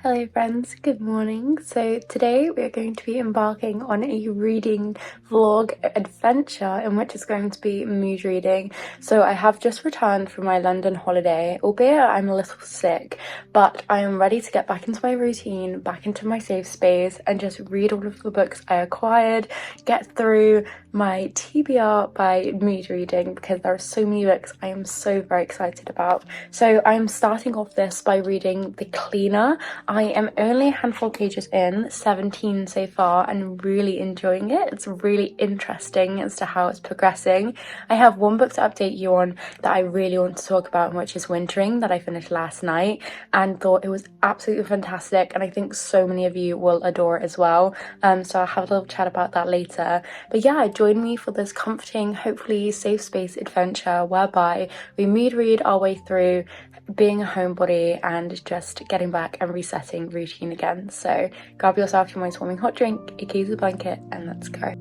Hello friends, good morning. So today we are going to be embarking on a reading vlog adventure in which it's going to be mood reading. So I have just returned from my London holiday, albeit I'm a little sick, but I am ready to get back into my routine, back into my safe space and just read all of the books I acquired, get through my TBR by mood reading because there are so many books I am so very excited about. So I'm starting off this by reading The Cleaner. I am only a handful of pages in, 17 so far, and really enjoying it. It's really interesting as to how it's progressing. I have one book to update you on that I really want to talk about, which is Wintering, that I finished last night and thought it was absolutely fantastic, and I think so many of you will adore it as well. So I'll have a little chat about that later. But yeah, join me for this comforting, hopefully safe space adventure whereby we mood read our way through being a homebody and just getting back and resetting routine again. So grab yourself your most warming hot drink, a cosy blanket, and let's go.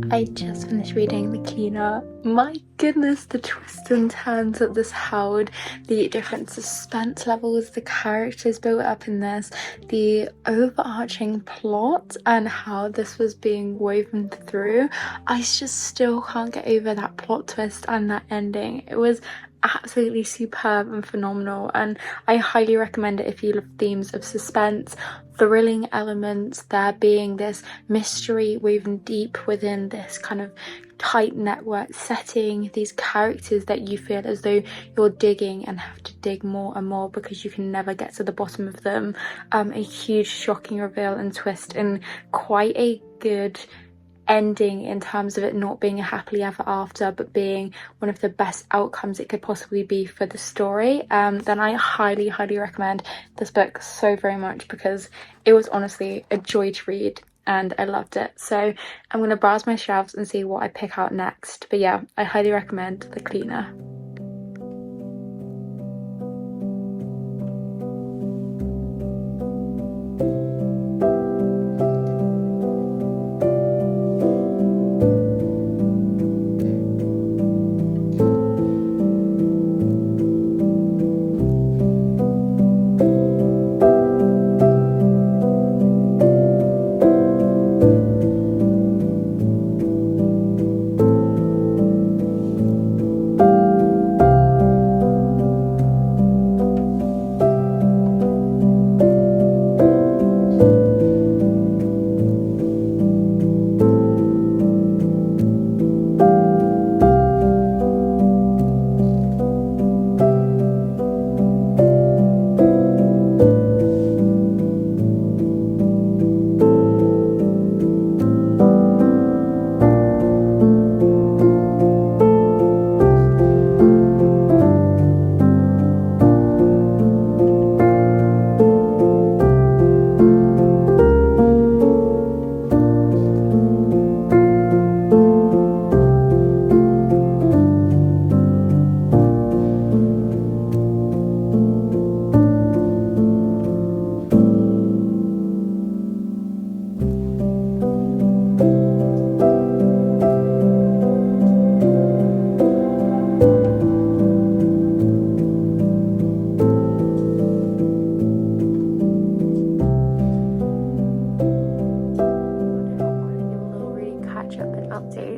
I just finished reading The Cleaner. My goodness, the twists and turns that this held, the different suspense levels the characters built up in this, the overarching plot and how this was being woven through. I just still can't get over that plot twist and that ending. It was absolutely superb and phenomenal, and I highly recommend it if you love themes of suspense, thrilling elements, there being this mystery woven deep within this kind of tight network setting, these characters that you feel as though you're digging and have to dig more and more because you can never get to the bottom of them. A huge shocking reveal and twist, and quite a good ending in terms of it not being a happily ever after but being one of the best outcomes it could possibly be for the story. Then I highly recommend this book so very much because it was honestly a joy to read and I loved it. So I'm gonna browse my shelves and see what I pick out next, but yeah, I highly recommend The Cleaner.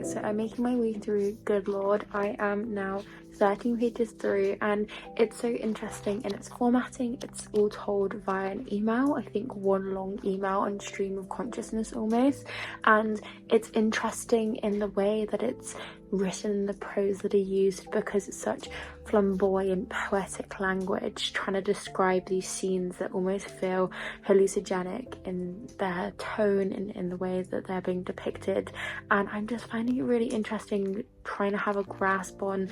So I'm making my way through Good Lord. I am now 13 pages through, and it's so interesting in its formatting. It's all told via an email, I think one long email and stream of consciousness almost, and it's interesting in the way that it's written, the prose that are used, because it's such flamboyant poetic language trying to describe these scenes that almost feel hallucinogenic in their tone and in the way that they're being depicted. And I'm just finding it really interesting trying to have a grasp on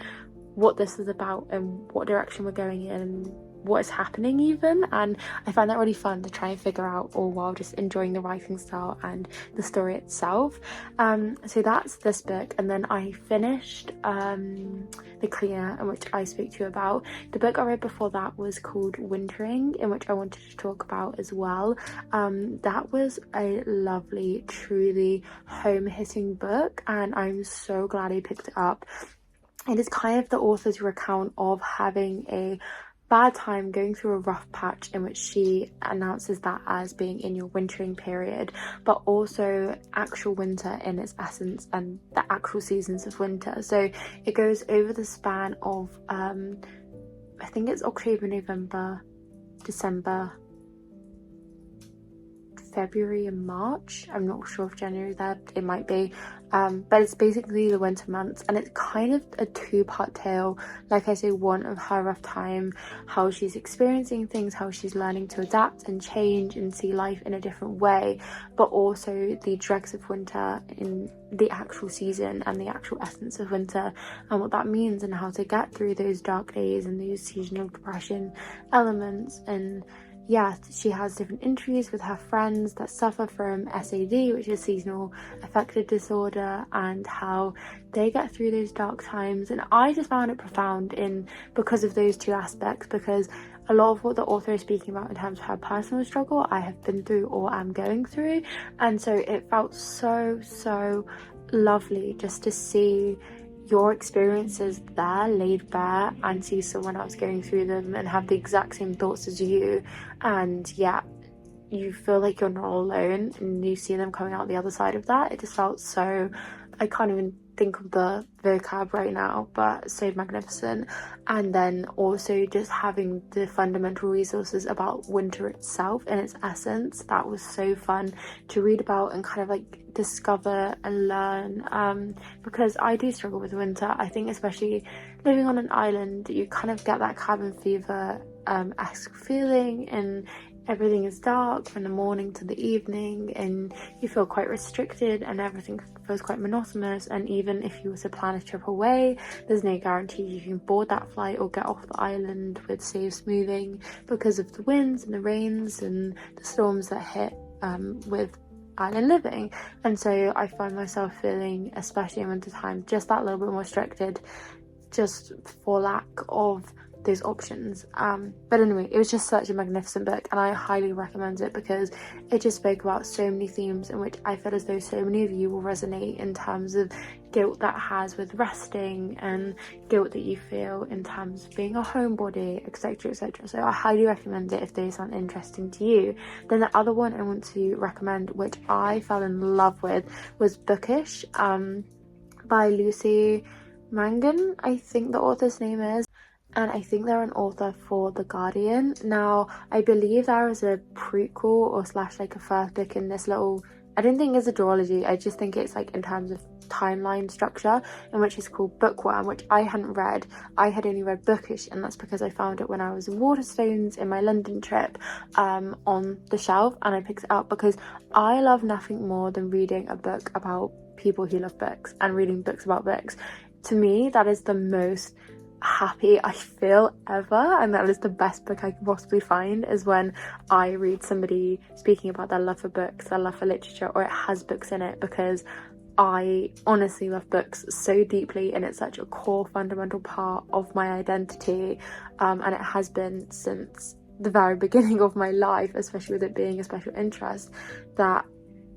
what this is about and what direction we're going in and what is happening even, and I find that really fun to try and figure out, all while just enjoying the writing style and the story itself. So that's this book, and then I finished ᴍᴇꜱ, in which I speak to you about. The book I read before that was called Wintering, in which I wanted to talk about as well. That was a lovely, truly home-hitting book, and I'm so glad I picked it up. It is kind of the author's recount of having a bad time, going through a rough patch, in which she announces that as being in your wintering period, but also actual winter in its essence and the actual seasons of winter. So it goes over the span of I think it's October, November, December, February and March. I'm not sure if January there, it might be, but it's basically the winter months, and it's kind of a two-part tale. Like I say, one of her rough time, how she's experiencing things, how she's learning to adapt and change and see life in a different way, but also the dregs of winter in the actual season and the actual essence of winter, and what that means, and how to get through those dark days and those seasonal depression elements. And yeah, she has different interviews with her friends that suffer from SAD, which is seasonal affective disorder, and how they get through those dark times. And I just found it profound because of those two aspects, because a lot of what the author is speaking about in terms of her personal struggle, I have been through or am going through, and so it felt so lovely just to see your experiences there laid bare and see someone else going through them and have the exact same thoughts as you, and yeah, you feel like you're not alone and you see them coming out the other side of that. It just felt so, I can't even think of the vocab right now, but so magnificent. And then also just having the fundamental resources about winter itself in its essence, that was so fun to read about and kind of like discover and learn, because I do struggle with winter. I think especially living on an island, you kind of get that cabin fever esque feeling, and everything is dark from the morning to the evening, and you feel quite restricted and everything feels quite monotonous. And even if you were to plan a trip away, there's no guarantee you can board that flight or get off the island with safe smoothing because of the winds and the rains and the storms that hit with island living. And so I find myself feeling, especially in winter time, just that little bit more restricted, just for lack of those options. But anyway, it was just such a magnificent book, and I highly recommend it because it just spoke about so many themes in which I feel as though so many of you will resonate, in terms of guilt that has with resting, and guilt that you feel in terms of being a homebody, etc, etc. So I highly recommend it if those sound interesting to you. Then the other one I want to recommend, which I fell in love with, was Bookish, by Lucy Mangan, I think the author's name is, and I think they're an author for The Guardian. Now, I believe there is a prequel or slash like a first book in this little, I don't think it's a duology, I just think it's like in terms of timeline structure, in which it's called Bookworm, which I hadn't read. I had only read Bookish, and that's because I found it when I was in Waterstones in my London trip, on the shelf, and I picked it up because I love nothing more than reading a book about people who love books and reading books about books. To me, that is the most happy I feel ever, and that is the best book I could possibly find, is when I read somebody speaking about their love for books, their love for literature, or it has books in it, because I honestly love books so deeply, and it's such a core fundamental part of my identity, and it has been since the very beginning of my life, especially with it being a special interest, that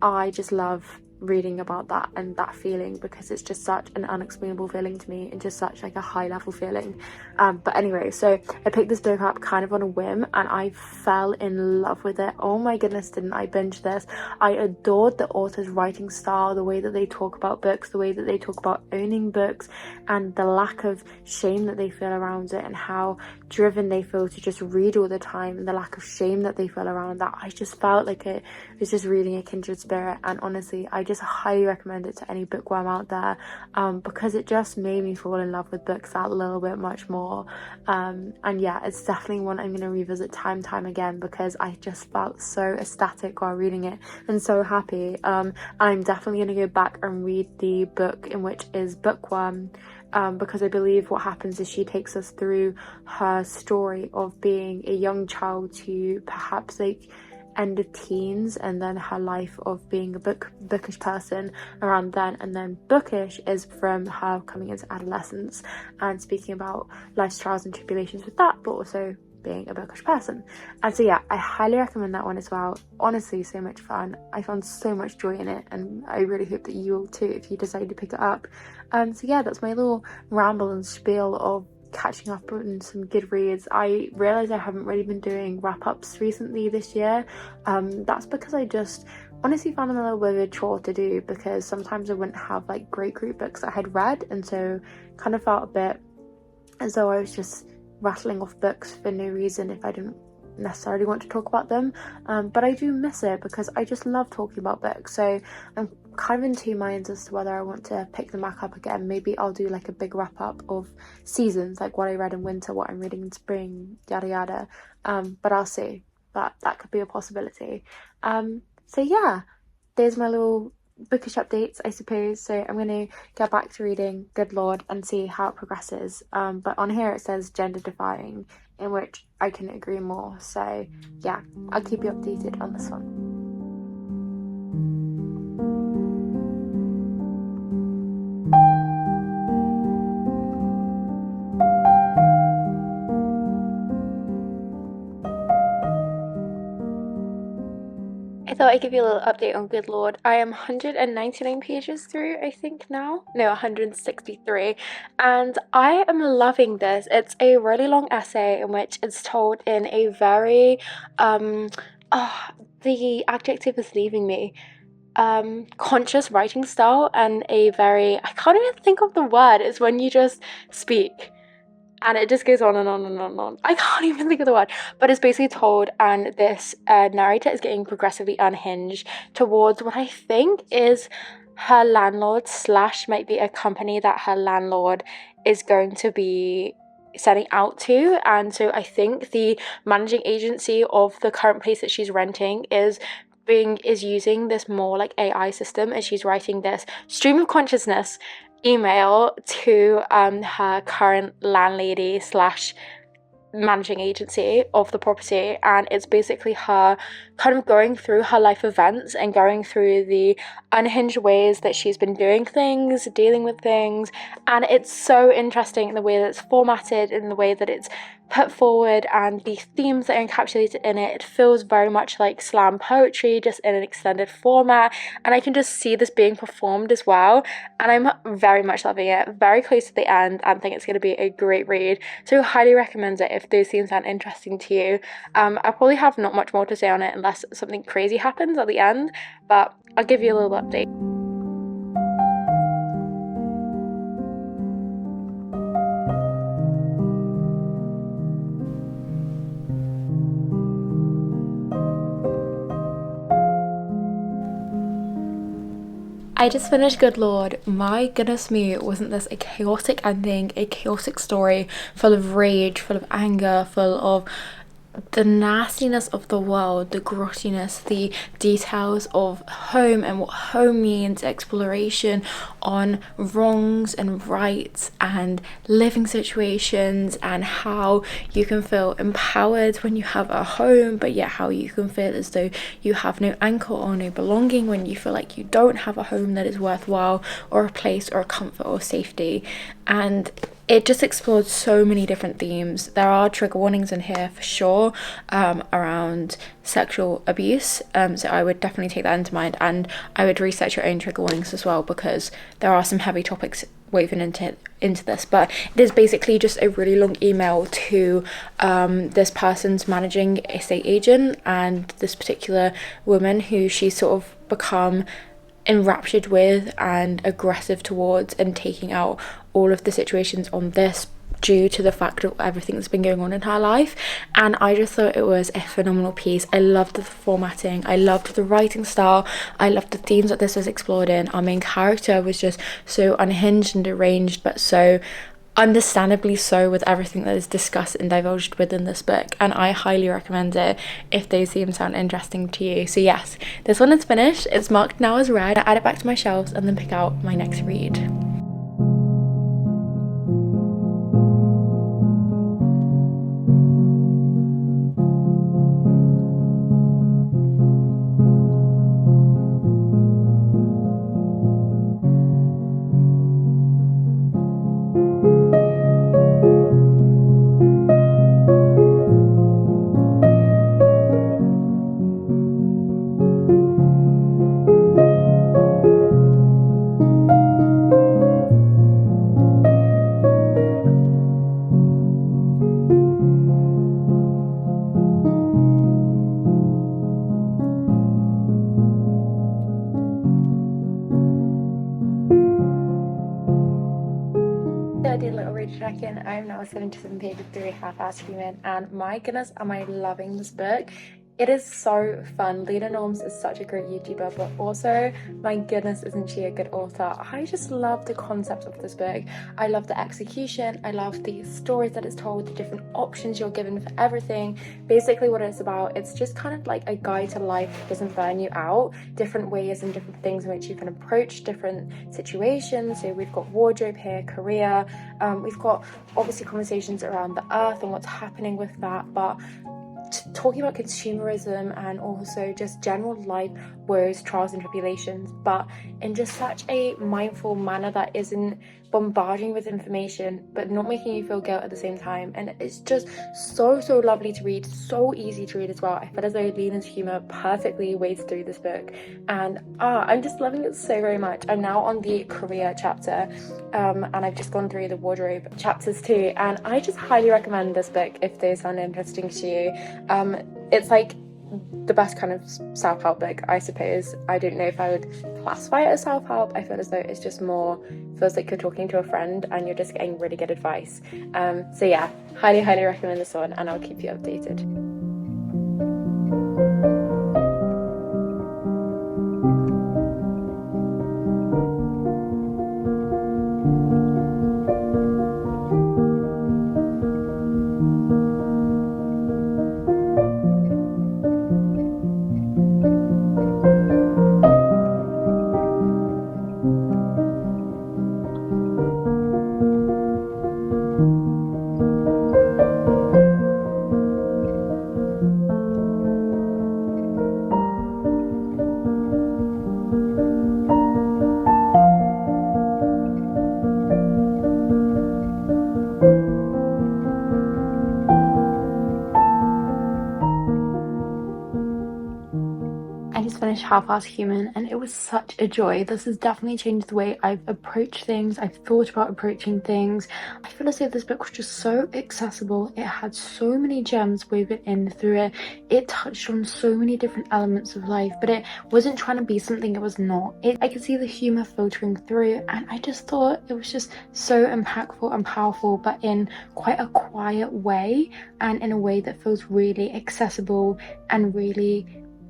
I just love reading about that and that feeling, because it's just such an unexplainable feeling to me and just such like a high level feeling. But anyway, so I picked this book up kind of on a whim and I fell in love with it. Oh my goodness, didn't I binge this. I adored the author's writing style, the way that they talk about books, the way that they talk about owning books, and the lack of shame that they feel around it, and how driven they feel to just read all the time, and the lack of shame that they feel around that. I just felt like it was just reading a kindred spirit, and honestly I just highly recommend it to any bookworm out there, because it just made me fall in love with books that little bit much more. And yeah, it's definitely one I'm going to revisit time again, because I just felt so ecstatic while reading it and so happy. I'm definitely going to go back and read the book in which is Bookworm, because I believe what happens is she takes us through her story of being a young child to perhaps like end of teens, and then her life of being a bookish person around then, and then bookish is from her coming into adolescence and speaking about life's trials and tribulations with that, but also being a bookish person. And so yeah, I highly recommend that one as well. Honestly, so much fun. I found so much joy in it, and I really hope that you will too if you decide to pick it up. So yeah, that's my little ramble and spiel of catching up on some good reads. I realize I haven't really been doing wrap-ups recently this year. That's because I just honestly found them a little bit of a chore to do, because sometimes I wouldn't have like great group books that I had read, and so kind of felt a bit as though I was just rattling off books for no reason if I didn't necessarily want to talk about them. But I do miss it because I just love talking about books, so I'm kind of in two minds as to whether I want to pick them back up again. Maybe I'll do like a big wrap up of seasons, like what I read in winter, what I'm reading in spring, yada yada. But I'll see. But that could be a possibility. So yeah, there's my little bookish updates, I suppose. So I'm going to get back to reading Good Lord and see how it progresses. But on here it says gender defying, in which I couldn't agree more. So yeah, I'll keep you updated on this one. I thought I'd give you a little update on Good Lord. I am 199 pages through, I think now. No, 163. And I am loving this. It's a really long essay in which it's told in a very, the adjective is leaving me, conscious writing style, and a very, I can't even think of the word, it's when you just speak. And it just goes on and on and on and on. I can't even think of the word. But it's basically told, and this narrator is getting progressively unhinged towards what I think is her landlord / might be a company that her landlord is going to be setting out to. And so I think the managing agency of the current place that she's renting is using this more like AI system, and she's writing this stream of consciousness email to her current landlady / managing agency of the property, and it's basically her kind of going through her life events and going through the unhinged ways that she's been doing things, dealing with things. And it's so interesting in the way that it's formatted, in the way that it's put forward, and the themes that are encapsulated in it. It feels very much like slam poetry, just in an extended format, and I can just see this being performed as well, and I'm very much loving it. Very close to the end, and think it's going to be a great read, so highly recommend it if those themes sound interesting to you. I probably have not much more to say on it unless something crazy happens at the end, but I'll give you a little update. I just finished Good Lord. My goodness me, wasn't this a chaotic ending, a chaotic story full of rage, full of anger, full of the nastiness of the world, the grottiness, the details of home and what home means, exploration on wrongs and rights and living situations, and how you can feel empowered when you have a home, but yet how you can feel as though you have no anchor or no belonging when you feel like you don't have a home that is worthwhile, or a place or a comfort or safety. And it just explored so many different themes. There are trigger warnings in here for sure, around sexual abuse, so I would definitely take that into mind, and I would research your own trigger warnings as well, because there are some heavy topics woven into this. But it is basically just a really long email to this person's managing estate agent and this particular woman who she's sort of become enraptured with and aggressive towards, and taking out all of the situations on this due to the fact of everything that's been going on in her life. And I just thought it was a phenomenal piece. I loved the formatting, I loved the writing style, I loved the themes that this was explored in. Our main character was just so unhinged and deranged, but so understandably so, with everything that is discussed and divulged within this book, and I highly recommend it if those themes sound interesting to you. So yes, this one is finished, it's marked now as read. I add it back to my shelves and then pick out my next read. Check-in. I'm now 77 pages through Half-Assed Human, and my goodness am I loving this book. It is so fun. Lena Norms is such a great YouTuber, but also, my goodness, isn't she a good author? I just love the concept of this book. I love the execution, I love the stories that it's told, the different options you're given for everything. Basically what it's about, it's just kind of like a guide to life that doesn't burn you out, different ways and different things in which you can approach different situations. So we've got wardrobe here, career, we've got obviously conversations around the earth and what's happening with that, but talking about consumerism and also just general life woes, trials and tribulations, but in just such a mindful manner that isn't bombarding with information but not making you feel guilt at the same time. And it's just so lovely to read, so easy to read as well. I feel as though Lena's humor perfectly wades through this book, and I'm just loving it so very much. I'm now on the career chapter, and I've just gone through the wardrobe chapters too, and I just highly recommend this book if they sound interesting to you. It's like the best kind of self-help book, I suppose. I don't know if I would classify it as self-help. I feel as though it's just more, feels like you're talking to a friend and you're just getting really good advice. So yeah, highly recommend this one, and I'll keep you updated. Finished Half-Assed Human, and it was such a joy. This has definitely changed the way I've approached things, I've thought about approaching things. I feel as though this book was just so accessible. It had so many gems woven in through it. It touched on so many different elements of life, but it wasn't trying to be something it was not. I could see the humor filtering through, and I just thought it was just so impactful and powerful, but in quite a quiet way, and in a way that feels really accessible and really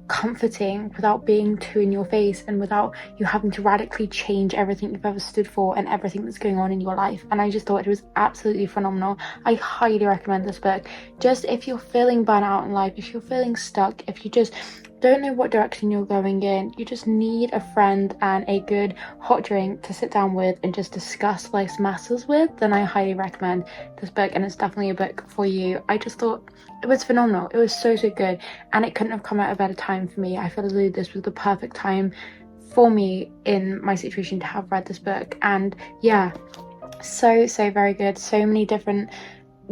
comforting without being too in your face, and without you having to radically change everything you've ever stood for and everything that's going on in your life. And I just thought it was absolutely phenomenal. I highly recommend this book. Just if you're feeling burnt out in life, if you're feeling stuck, if you just don't know what direction you're going in, you just need a friend and a good hot drink to sit down with and just discuss life's matters with, then I highly recommend this book, and it's definitely a book for you. I just thought it was phenomenal. It was so good, and it couldn't have come at a better time for me. I feel as though this was the perfect time for me in my situation to have read this book. And yeah, So very good. So many different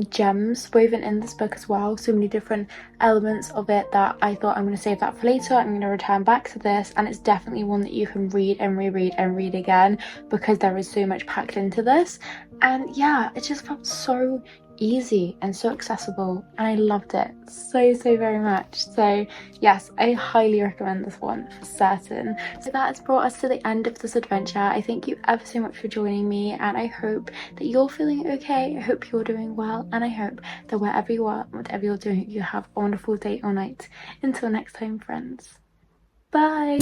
gems woven in this book as well, so many different elements of it that I thought I'm going to save that for later. I'm going to return back to this, and it's definitely one that you can read and reread and read again because there is so much packed into this. And yeah, it just felt so easy and so accessible, and I loved it so very much. So yes, I highly recommend this one for certain. So that has brought us to the end of this adventure. I thank you ever so much for joining me, and I hope that you're feeling okay. I hope you're doing well, and I hope that wherever you are, whatever you're doing, you have a wonderful day or night. Until next time, friends. Bye.